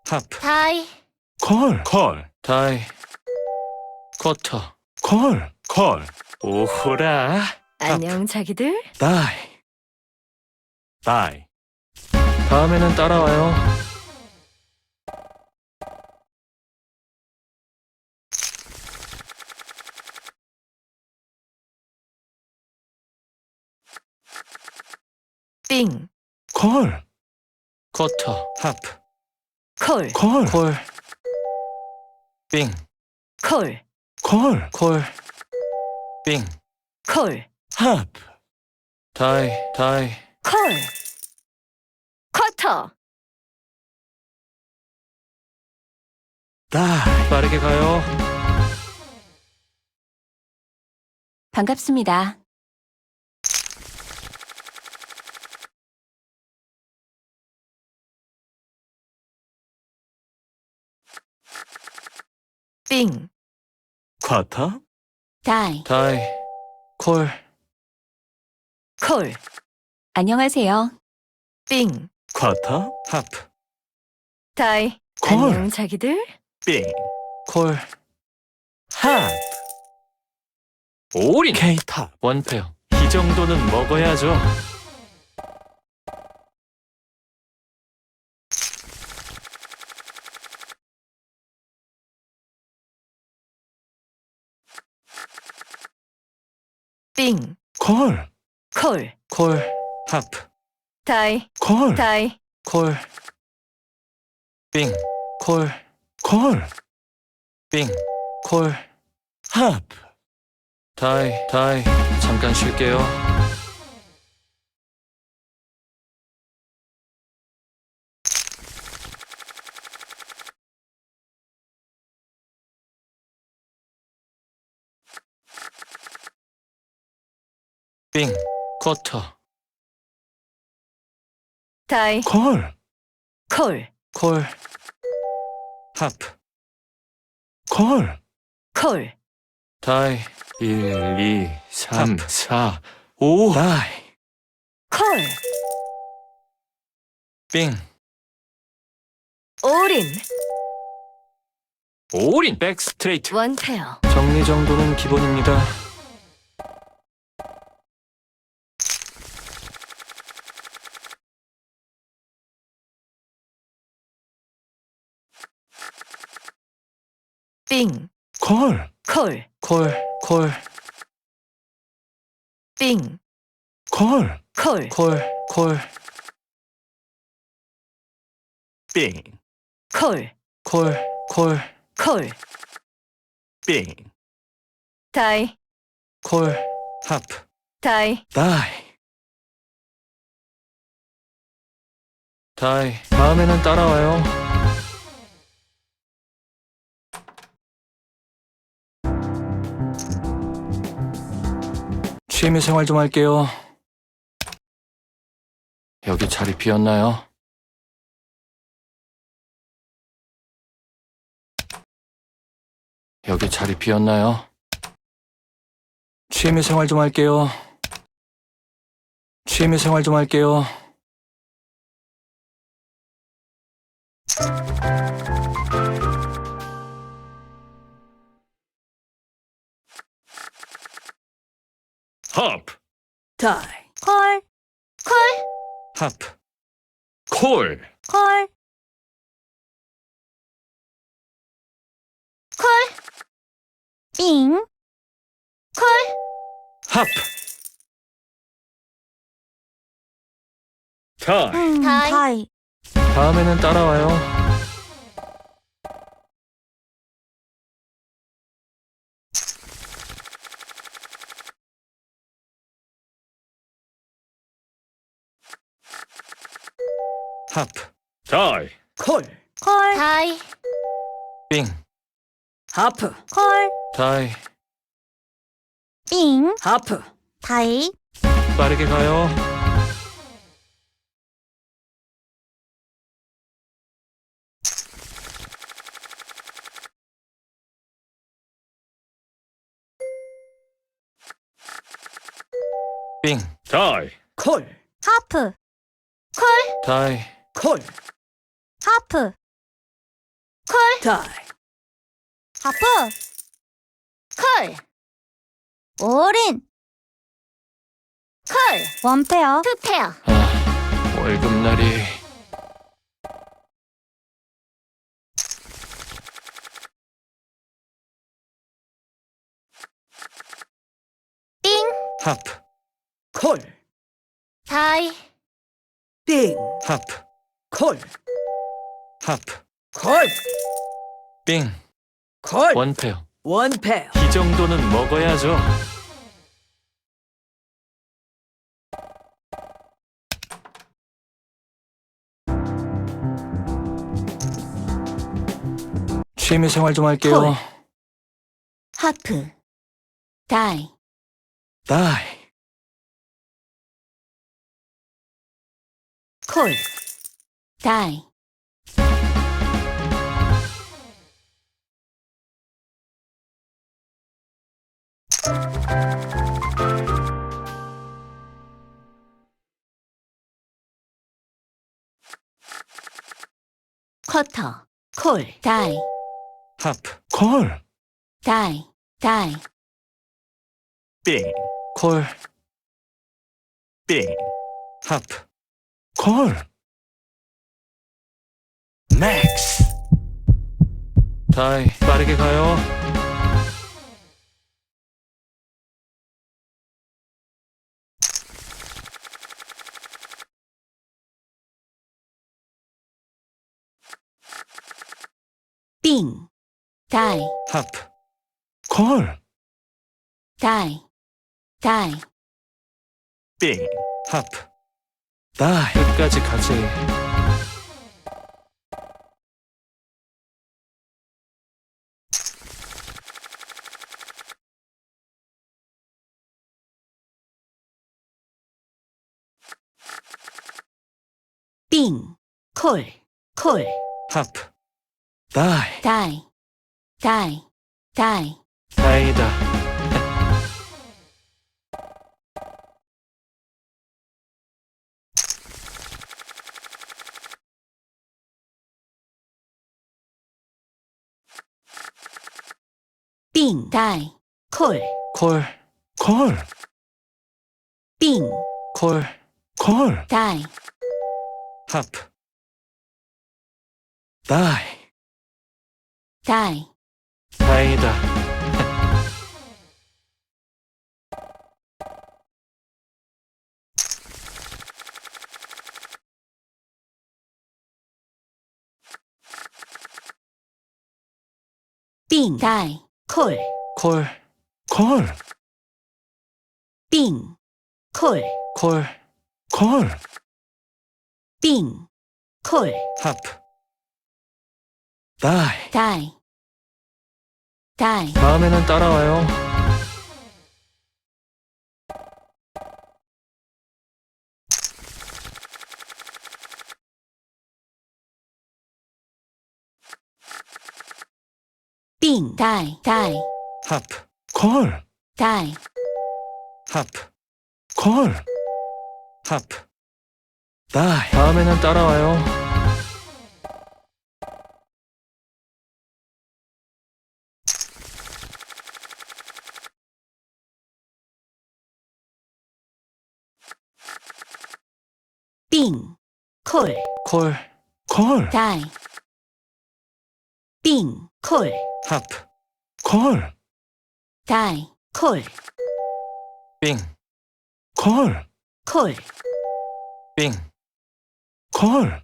하프, 다이, 콜, 다이, 쿼터, 콜, 오호라, 안녕 자기들. 다이. 다음에는 따라와요. 띵, 쿼터, 하프, 콜, 콜, 빙, 콜, 콜, 빙, 콜, 하프, 다이, 콜, 쿼터. 다이. 빠르게 가요. 반갑습니다. 띵, 쿼터, 다이, 다이, 콜, 콜. 안녕하세요. 띵, 쿼터, 하프, 다이, 콜. 안녕 자기들. 빙, 콜, 하프, 올인, K탑, 원페어. 이 정도는 먹어야죠. 띵, 콜, 콜, 하프, 다이, 다이, 콜, 빙, 콜, 빙, 콜, 하프. 다이, 잠깐 쉴게요. 빙, 쿼터, 다이, 콜, 하프, 콜, 다이, 1, 2, 3, 4, 5, 다이, 콜. 빙, 올인, 백 스트레이트. 원페어. 정리 정도는 기본입니다. 띵, 콜, 콜, 띵, 콜, 콜, 빙, 콜, 콜. 빙, 다이, 콜, 하프, 다이, 다이. 다음에는 따라와요. 취미생활 좀 할게요. 여기 자리 비었나요? 여기 자리 비었나요? 취미생활 좀 할게요. 취미생활 좀 할게요. 하프, 다이, 콜, 콜, 하프, 콜, 콜, 콜, 빙, 콜, 하프, 다이. 다이, 다음에는 따라와요. 하프, 다이, 콜, 다이, 빙, 하프, 콜, 다이. 빙, 하프, 다이, 빠르게 가요. 빙, 다이, 콜, 하프, 콜, 다이, 콜, 하프, 콜, 다이, 하프, 콜, 올인, 콜, 원페어, 투페어, 아, 월급날이. 띵, 하프, 콜, 다이, 띵, 하프, 콜, 하프, 콜, 빙, 콜, 원페어. 원페어, 이 정도는 먹어야죠. 취미생활 좀 할게요. 콜. 하프, 다이, 다이, 콜, 다이, 쿼터, 콜, 다이, 하프, 콜, 다이, 다이, 빙, 콜, 빙, 하프, 콜, 맥스. 다이, 빠르게 가요. 빙, 다이, 하프, 콜, 다이, 다이, 빙, 하프, 다이. 끝까지 가지. 빙, 콜, 콜, 하프, 다이, 다이, 다이, 다이, 다이다. 빙, 다이, 콜, 콜, 콜, 빙, 콜, 콜, 다이, 하프, 다이, 다이, 다이다. 빙, 다이, 콜, 콜, 콜, 빙, 콜, 콜, 콜, 빙, 콜, 하프, 다이. 다이, 다이, 다음에는 따라와요. 빙, 다이, 다이, 하프, 콜, 다이, 하프, 콜, 하프, 다이. 다음에는 따라와요. 빙, 콜, 콜, 콜, 다이, 빙, 콜, 하프, 콜, 다이, 콜, 빙, 콜, 콜, 빙, 콜.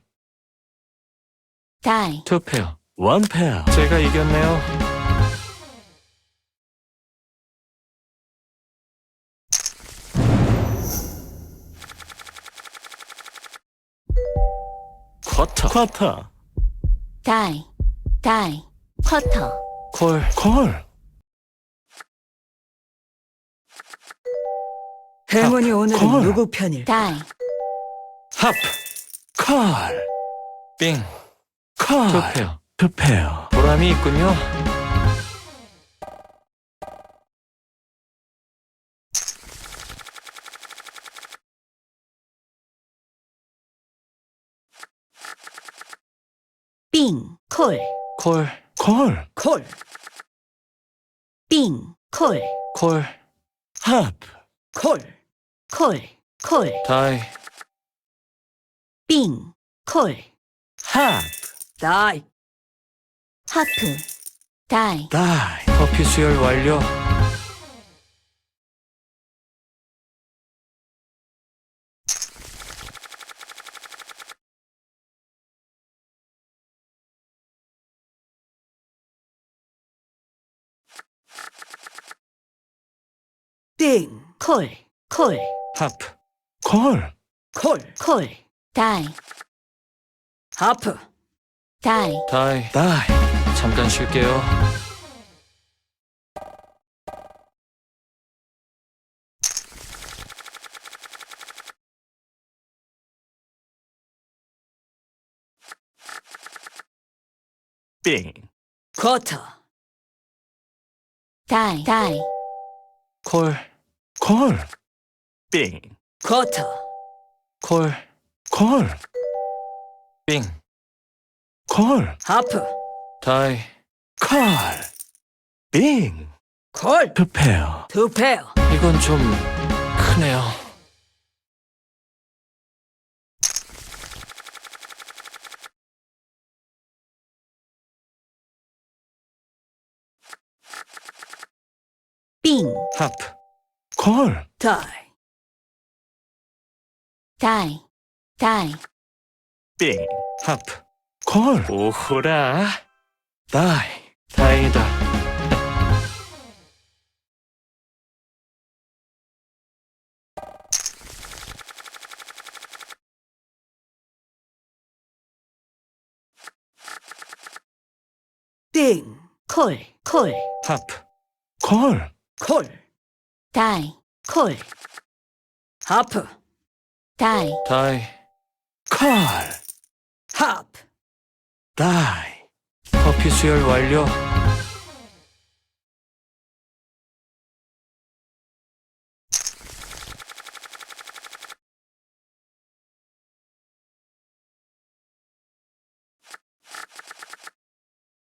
다이, 투페어, 원페어. 제가 이겼네요. 쿼터, 다이, 다이, 쿼터, 콜, 콜, 행운이 오늘은 콜. 누구 편일까? 다이, 하프, 콜, 빙, 콜, 투페어. 보람이 있군요. 빙, 콜, 콜, 콜, 콜, 빙, 콜, 콜, 하프, 콜, 콜, 콜, 다이, 빙, 콜, 하프, 다이, 하프, 다이, 다이, 커피 수혈 완료. 띵, 콜, 콜, 하프, 콜, 콜, 콜, 다이, 하프, 다이, 다이. 다이, 잠깐 쉴게요. 빙, 쿼터, 다이, 다이, 콜, 콜, 빙, 쿼터, 콜, 콜, 빙, 콜, 하프, 다이, 콜, 빙, 콜, 두 페어, 두 페어, 이건 좀 크네요. 빙, 하프, 콜, 다이, 다이, 다이, 빙, 하프, 콜, 오호라. 다이, 다행이다. 띵, 콜, 콜, 하프, 콜, 콜, 다이, 콜, 하프, 다이, 다이, 콜, 하프, 다이, 커피 수혈 완료.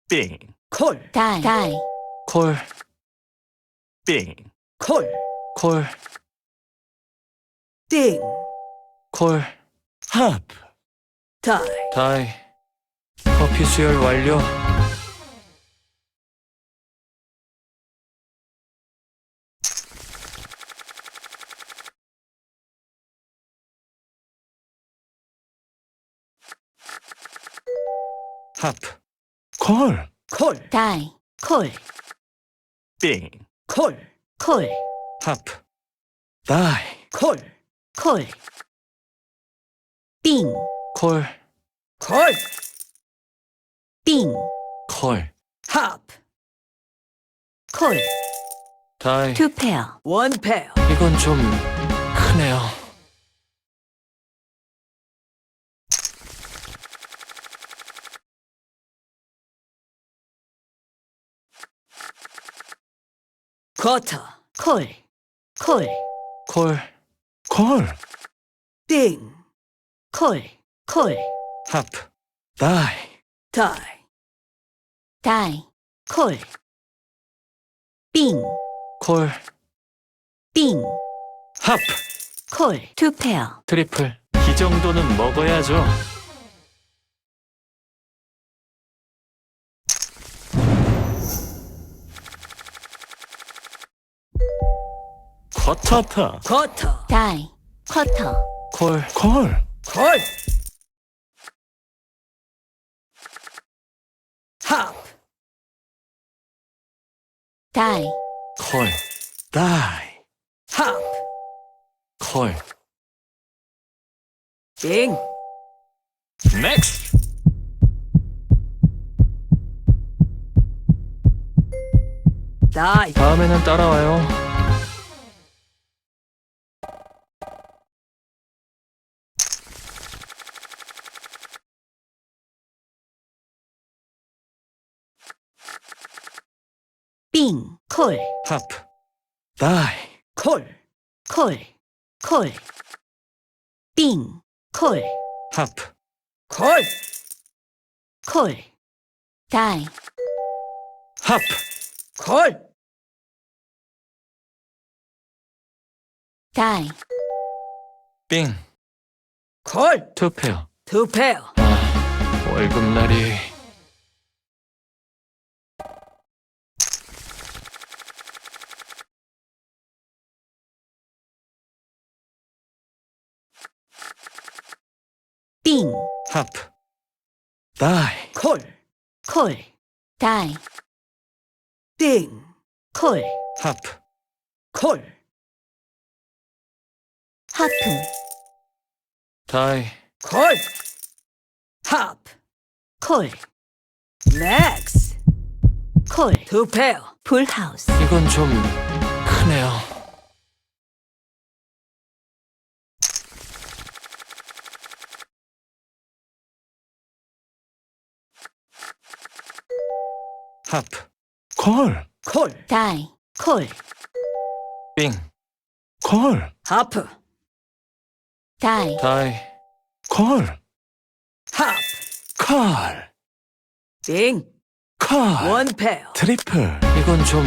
빙, 콜, 다이, 다이, 콜, 빙, 콜, 콜, 띵, 콜, 하프, 다이, 다이. 커피 수혈 완료. 하프, 콜, 콜, 다이, 콜, 빙, 콜, 콜, 하프, 다이, 콜, 콜, 빙, 콜, 콜, 빙, 콜, 하프, 콜, 다이. 투 페어, 원 페어, 이건 좀 크네요. 쿼터, 콜, 콜, 콜, 콜, 띵, 콜, 콜, 하프, 다이, 다이, 다이, 콜, 빙, 콜, 빙, 하프, 콜, 투 페어, 트리플. 이 정도는 먹어야죠. 쿼터, 쿼터, 쿼터, 다이, 쿼터, 콜, 콜, 콜, 하프, 다이, 콜, 다이, 하프, 콜. 빙, 넥스트. 다이, 다음에는 따라와요. 빙, 콜, 하프, 다이, 콜, 콜, 콜, 빙, 콜, 하프, 콜, 콜, 다이, 합, 콜, 다이, 빙. 콜, 투 페어. 투 페어, 월급날이. 빙, 합, 다이, 콜, 콜, 다이, 띵, 콜, 합, 콜, 하프, 다이. 콜, 합, 콜, 맥스, 콜, 투 페어, 풀하우스, 이건 좀 크네요. 합, 콜, 콜, 다이, 콜, 빙. 콜, 하프, 다이, 다이. 콜, 합, 콜, 띵, 콜, 원 페어, 트리플, 이건 좀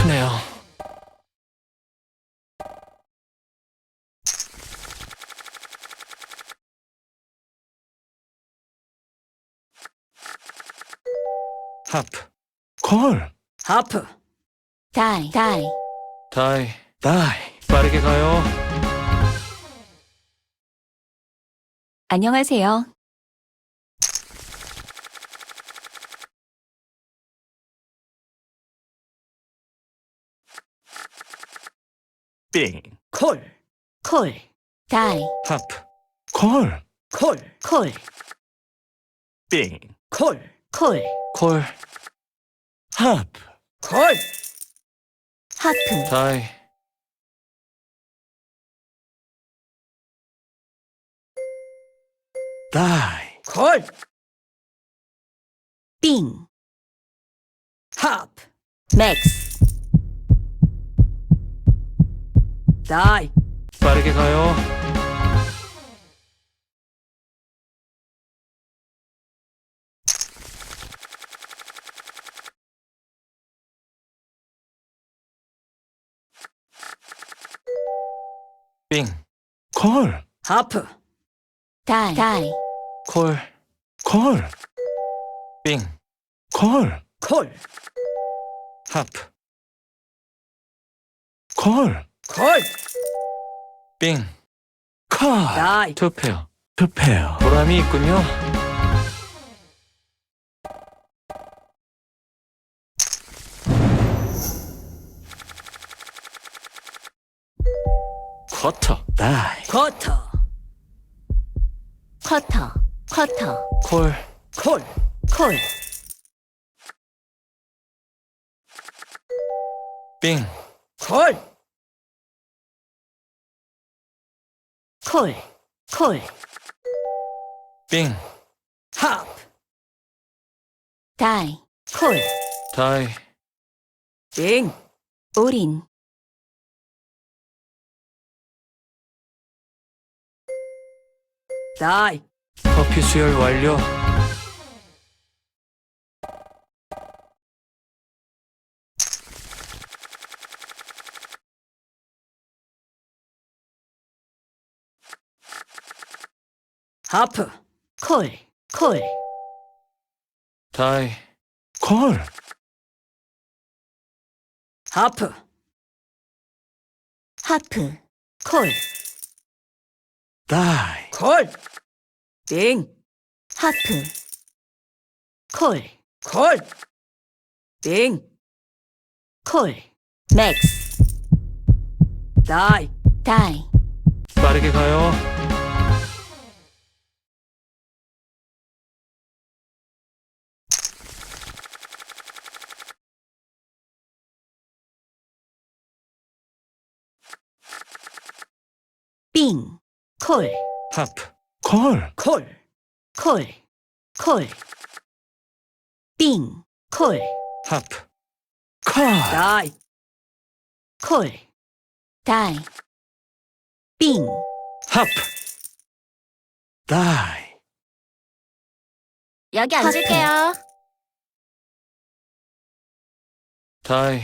크네요. 합, 콜, 하프, 다이, 다이, 다이. 다이, 빠르게 가요. 안녕하세요. 빙, 콜, 콜, 다이, 합, 콜, 콜, 콜, 빙, 콜, 콜, 콜. 합, 콜, 하프, 다이. 다이, 콜, 빙, 합, 맥스, 다이, 빠르게 가요. 빙. 콜, 하프, 다이, 다이, 콜. 콜, 빙. 콜, 콜, 합, 콜, 콜, 빙. 콜, 다이, 투 페어. 투 페어, 보람이 있군요. 쿼터. 다이, 쿼터, 쿼터, 쿼터, 콜. 콜, 콜, 빙. 콜, 콜, 콜, 빙. 합, 다이, 콜, 다이. 띵, 올인, 다이, 커피 수혈 완료. 하프, 콜, 콜, 다이. 콜, 하프, 하프, 콜, 다이, 콜, 띵, 하프, 콜, 콜, 띵, 콜, 맥스, 다이, 다이, 빠르게 가요. 빙, 콜, 합, 콜, 콜, 콜, 콜, 빙, 콜, 합, 콜, 다이, 콜, 다이, 빙, 합, 다이, 여기 앉을게요. 다이,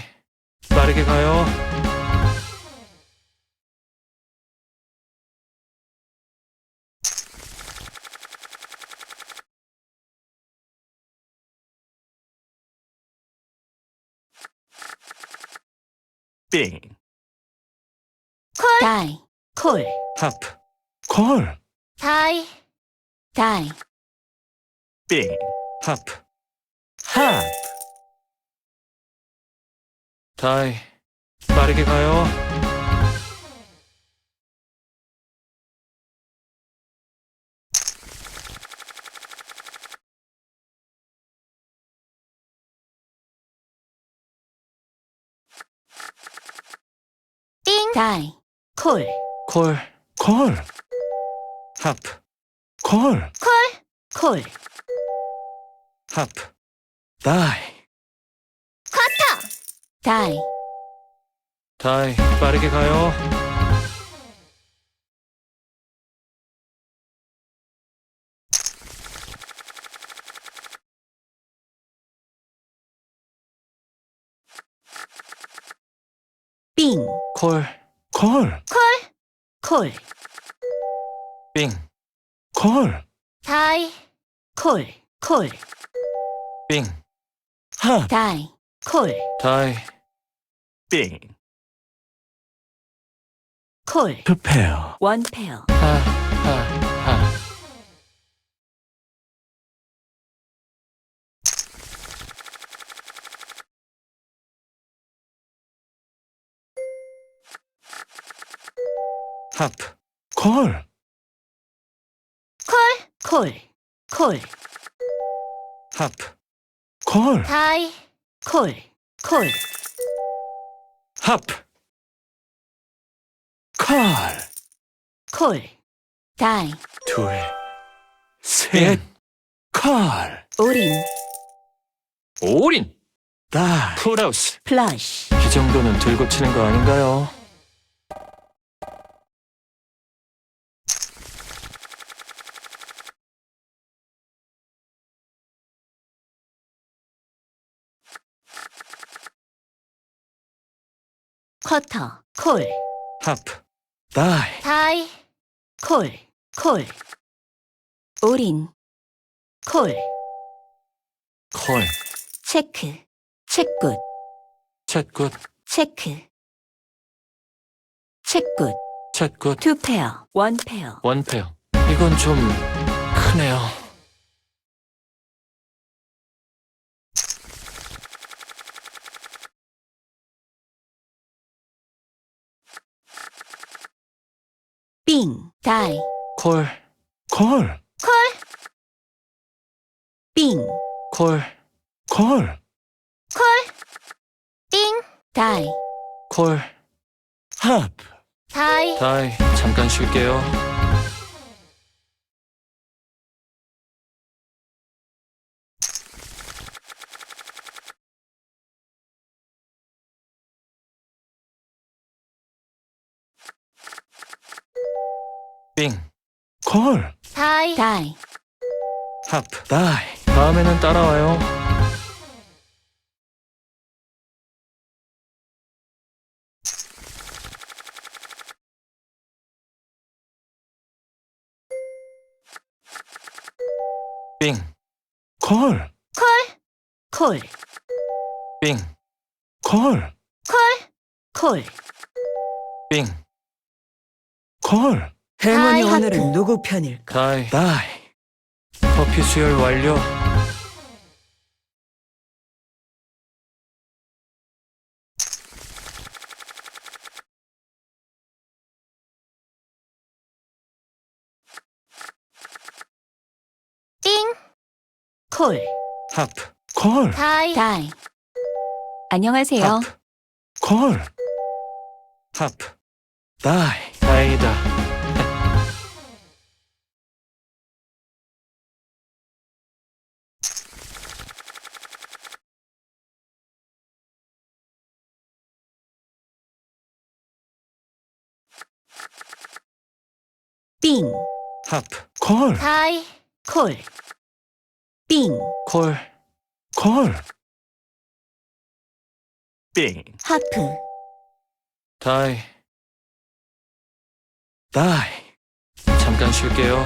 빠르게 가요. 빙, 다이, 콜, 하프, 콜, 다이, 다이, 빙, 하프, 하프, 다이, 빠르게 가요. 빙, 다이, 콜, 콜, 콜, 하프, 콜, 콜, 하프, 다이, 다이, 다이, 빠르게 가요. 빙, 콜, 콜, 콜, 빙, 콜, 다이, 콜, 빙, 하프, 다이, 콜, 다이, 빙, 콜, 투페어, 원 페어, 하. 하프, 콜, 콜, 하프, 콜, 다이, 콜, 하프, 콜, 콜, 다이, 둘, 셋, 콜, 올인, 올인, 다이, 풀하우스. 플러시, 이 정도는 들고 치는 거 아닌가요? 쿼터, 콜, 하프, 다이, 다이, 콜, 올인, 콜, 콜, 체크, 체굿, 챗굿, 체크, 체굿, 챗굿, 투 페어, 원 페어, 원페어. 이건 좀 크네요. 빙, 다이, 콜, 콜, 빙, 콜, 콜, 빙, 다이, 콜, 하프, 다이, 다이, 잠깐 쉴게요. 빙, 콜, 다이, 다이, 하프, 다이, 다음에는 따라와요. 빙, 콜, 콜, 빙, 콜, 콜, 빙, 콜, 행운이 다이 하트. 오늘은 누구 편일까? 다이, 다이, 커피 수혈 완료. 빙, 콜, 하프, 콜, 다이, 안녕하세요. 하프, 콜, 하프, 다이, 다행이다. 빙, 하프, 콜, 다이, 콜, 빙, 콜, 콜, 빙, 하프, 다이. 다이, 잠깐 쉴게요.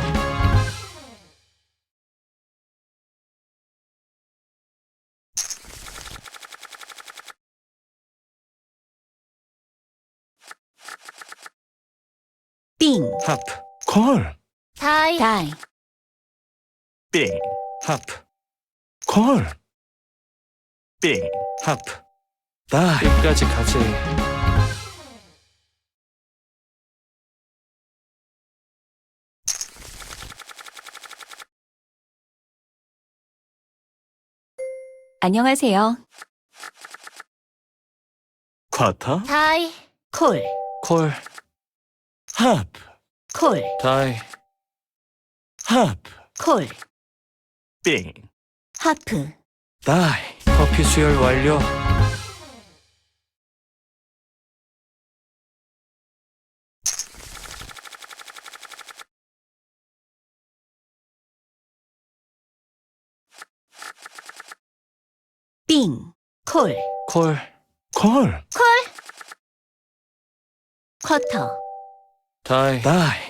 빙, 하프, 콜, 다이, 빙, 하프, 콜, 빙, 하프, 다이, 끝까지 가지. 안녕하세요. 쿼터, 다이, 콜, 콜, 하프, 콜, 다이. 하프, 콜, 빙, 하프, 다이, 커피 수혈 완료. 빙, 콜, 콜, 콜, 쿼터, 다이. 다이,